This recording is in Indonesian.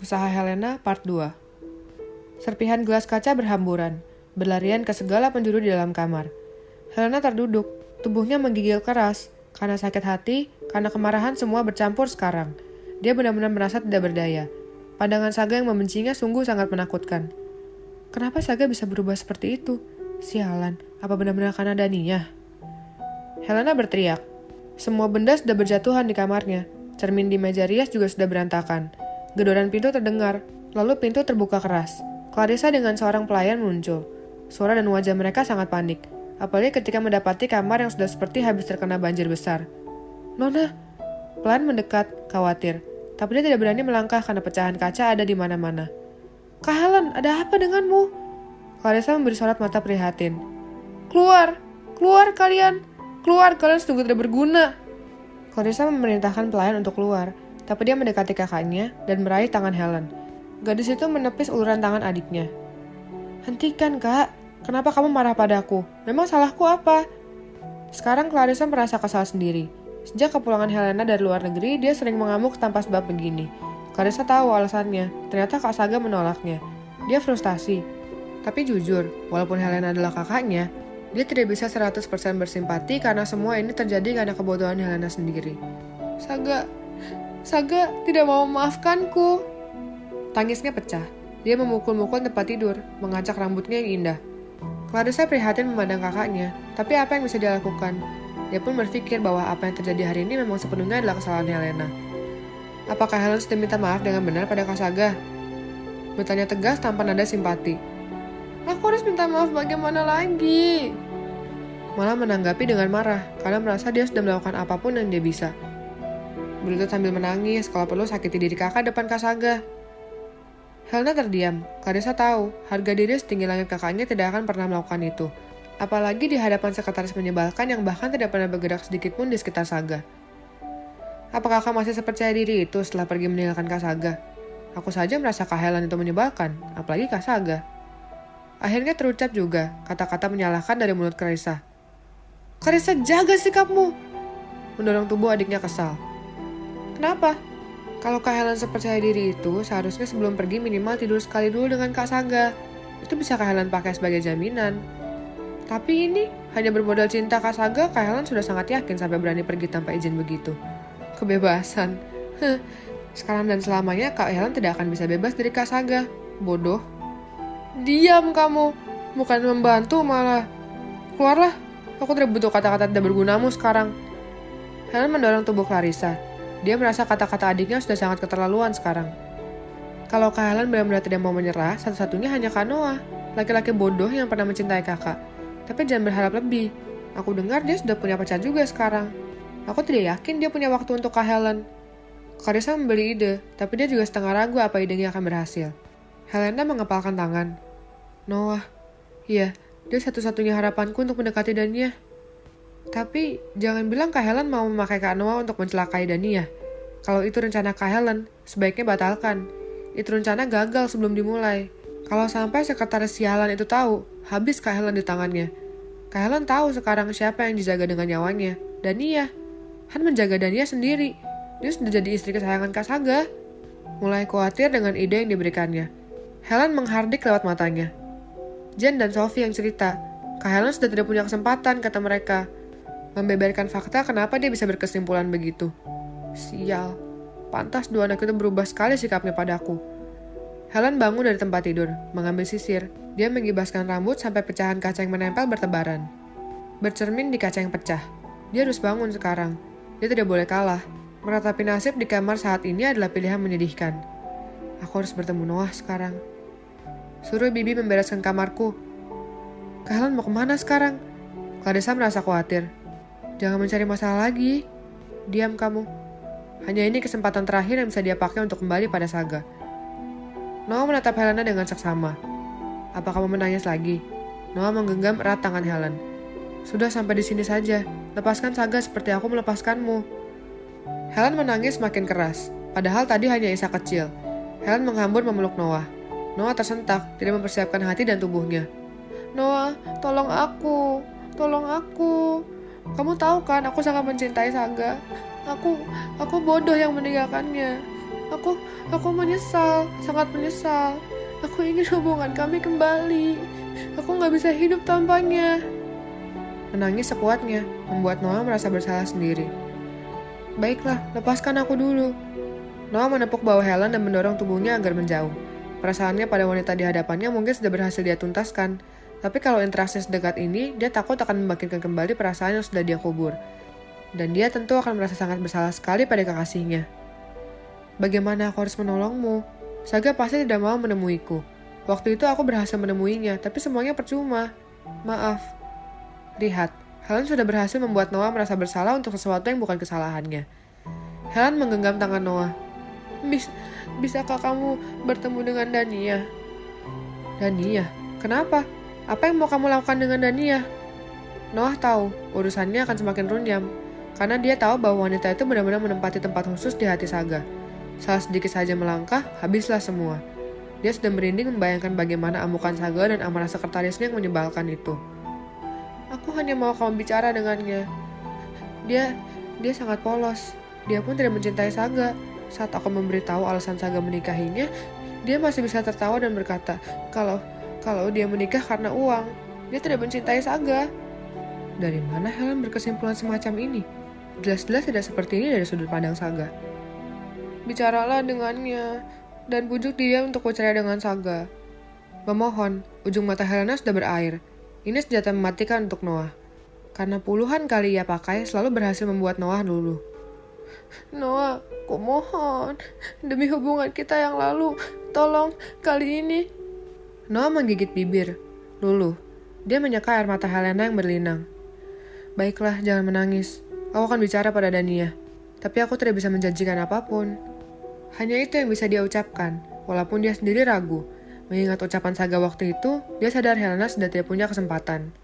Usaha Helena Part 2. Serpihan gelas kaca berhamburan, berlarian ke segala penjuru di dalam kamar. Helena terduduk, tubuhnya menggigil keras, karena sakit hati, karena kemarahan semua bercampur sekarang. Dia benar-benar merasa tidak berdaya. Pandangan Saga yang membencinya sungguh sangat menakutkan. Kenapa Saga bisa berubah seperti itu? Sialan, apa benar-benar karena Dania? Helena berteriak. Semua benda sudah berjatuhan di kamarnya. Cermin di meja rias juga sudah berantakan. Gedoran pintu terdengar, lalu pintu terbuka keras. Clarissa dengan seorang pelayan muncul. Suara dan wajah mereka sangat panik, apalagi ketika mendapati kamar yang sudah seperti habis terkena banjir besar. Nona, pelayan mendekat, khawatir, tapi dia tidak berani melangkah karena pecahan kaca ada di mana-mana. Kak Helen, ada apa denganmu? Clarissa memberi sorot mata prihatin. Keluar, keluar kalian sungguh tidak berguna. Clarissa memerintahkan pelayan untuk keluar. Tapi dia mendekati kakaknya dan meraih tangan Helen. Gadis itu menepis uluran tangan adiknya. Hentikan kak, kenapa kamu marah padaku? Memang salahku apa? Sekarang Clarissa merasa kesal sendiri. Sejak kepulangan Helena dari luar negeri, dia sering mengamuk tanpa sebab begini. Clarissa tahu alasannya, ternyata Kak Saga menolaknya. Dia frustasi. Tapi jujur, walaupun Helena adalah kakaknya, dia tidak bisa 100% bersimpati karena semua ini terjadi karena kebodohan Helena sendiri. Saga tidak mau memaafkanku. Tangisnya pecah. Dia memukul-mukul tempat tidur, mengacak rambutnya yang indah. Clarissa prihatin memandang kakaknya, tapi apa yang bisa dia lakukan? Dia pun berpikir bahwa apa yang terjadi hari ini memang sepenuhnya adalah kesalahan Helena. Apakah Helen sudah minta maaf dengan benar pada Kak Saga? Bertanya tegas tanpa nada simpati. Aku harus minta maaf bagaimana lagi? Malah menanggapi dengan marah, karena merasa dia sudah melakukan apapun yang dia bisa. Berlutut sambil menangis, kalau perlu sakiti diri kakak depan Kak Saga. Helena terdiam. Clarissa tahu, harga diri setinggi langit kakaknya tidak akan pernah melakukan itu. Apalagi di hadapan sekretaris menyebalkan yang bahkan tidak pernah bergerak sedikit pun di sekitar Saga. Apakah kakak masih sepercaya diri itu setelah pergi meninggalkan Kak Saga? Aku saja merasa Kak Helen itu menyebalkan, apalagi Kak Saga. Akhirnya terucap juga, kata-kata menyalahkan dari mulut Clarissa. Clarissa, jaga sikapmu! Mendorong tubuh adiknya kesal. Kenapa? Kalau Kak Helen sepercaya diri itu, seharusnya sebelum pergi minimal tidur sekali dulu dengan Kak Saga. Itu bisa Kak Helen pakai sebagai jaminan. Tapi ini, hanya bermodal cinta Kak Saga, Kak Helen sudah sangat yakin sampai berani pergi tanpa izin begitu. Kebebasan. Sekarang dan selamanya Kak Helen tidak akan bisa bebas dari Kak Saga. Bodoh. Diam kamu. Bukan membantu malah. Keluarlah. Aku tidak butuh kata-kata tidak bergunamu sekarang. Helen mendorong tubuh Clarissa. Dia merasa kata-kata adiknya sudah sangat keterlaluan sekarang. Kalau Kak Helen benar-benar tidak mau menyerah, satu-satunya hanya Kak Noah, laki-laki bodoh yang pernah mencintai kakak. Tapi jangan berharap lebih. Aku dengar dia sudah punya pacar juga sekarang. Aku tidak yakin dia punya waktu untuk Kak Helen. Clarissa membeli ide, tapi dia juga setengah ragu apa idenya akan berhasil. Helena mengepalkan tangan. Noah, iya, dia satu-satunya harapanku untuk mendekati Dania. Tapi, jangan bilang Kak Helen mau memakai Kak Noah untuk mencelakai Dania. Kalau itu rencana Kak Helen, sebaiknya batalkan. Itu rencana gagal sebelum dimulai. Kalau sampai sekretaris sialan itu tahu, habis Kak Helen di tangannya. Kak Helen tahu sekarang siapa yang dijaga dengan nyawanya. Dania. Han menjaga Dania sendiri. Dia sudah jadi istri kesayangan Kak Saga. Mulai khawatir dengan ide yang diberikannya. Helen menghardik lewat matanya. Jen dan Sophie yang cerita. Kak Helen sudah tidak punya kesempatan, kata mereka. Membeberkan fakta kenapa dia bisa berkesimpulan begitu. Sial, pantas dua anak itu berubah sekali sikapnya padaku. Helen bangun dari tempat tidur, mengambil sisir. Dia mengibaskan rambut sampai pecahan kaca yang menempel bertebaran. Bercermin di kaca yang pecah. Dia harus bangun sekarang. Dia tidak boleh kalah. Meratapi nasib di kamar saat ini adalah pilihan menyedihkan. Aku harus bertemu Noah sekarang. Suruh Bibi membereskan kamarku. Kak Helen mau kemana sekarang? Clarissa merasa khawatir. Jangan mencari masalah lagi. Diam kamu. Hanya ini kesempatan terakhir yang bisa dia pakai untuk kembali pada Saga. Noah menatap Helena dengan seksama. Apa kamu menangis lagi? Noah menggenggam erat tangan Helen. Sudah sampai di sini saja. Lepaskan Saga seperti aku melepaskanmu. Helen menangis makin keras. Padahal tadi hanya isak kecil. Helen menghambur memeluk Noah. Noah tersentak, tidak mempersiapkan hati dan tubuhnya. Noah, tolong aku. Tolong aku. Kamu tahu kan aku sangat mencintai Saga. Aku bodoh yang meninggalkannya. Aku menyesal, sangat menyesal. Aku ingin hubungan kami kembali. Aku gak bisa hidup tanpanya. Menangis sekuatnya, membuat Noah merasa bersalah sendiri. Baiklah, lepaskan aku dulu. Noah menepuk bahu Helen dan mendorong tubuhnya agar menjauh. Perasaannya pada wanita di hadapannya mungkin sudah berhasil dia tuntaskan. Tapi kalau interaksi sedekat ini, dia takut akan membangkitkan kembali perasaan yang sudah dia kubur. Dan dia tentu akan merasa sangat bersalah sekali pada kekasihnya. Bagaimana aku harus menolongmu? Saga pasti tidak mau menemuiku. Waktu itu aku berhasil menemuinya, tapi semuanya percuma. Maaf. Lihat, Helen sudah berhasil membuat Noah merasa bersalah untuk sesuatu yang bukan kesalahannya. Helen menggenggam tangan Noah. Bisakah kamu bertemu dengan Dania? Dania? Kenapa? Apa yang mau kamu lakukan dengan Dania? Noah tahu, urusannya akan semakin runyam. Karena dia tahu bahwa wanita itu benar-benar menempati tempat khusus di hati Saga. Salah sedikit saja melangkah, habislah semua. Dia sudah merinding membayangkan bagaimana amukan Saga dan amarah sekretarisnya yang menyebalkan itu. Aku hanya mau kamu bicara dengannya. Dia sangat polos. Dia pun tidak mencintai Saga. Saat aku memberitahu alasan Saga menikahinya, dia masih bisa tertawa dan berkata, kalau dia menikah karena uang, dia tidak mencintai Saga. Dari mana Helen berkesimpulan semacam ini? Jelas-jelas tidak seperti ini dari sudut pandang Saga. Bicaralah dengannya, dan bujuk dia untuk bercerai dengan Saga. Memohon, ujung mata Helena sudah berair. Ini senjata mematikan untuk Noah. Karena puluhan kali ia pakai selalu berhasil membuat Noah luluh. Noah, kumohon, demi hubungan kita yang lalu, tolong kali ini. Noah menggigit bibir, luluh. Dia menyeka air mata Helena yang berlinang. Baiklah, jangan menangis. Aku akan bicara pada Dania. Tapi aku tidak bisa menjanjikan apapun. Hanya itu yang bisa dia ucapkan, walaupun dia sendiri ragu. Mengingat ucapan Saga waktu itu, dia sadar Helena sudah tidak punya kesempatan.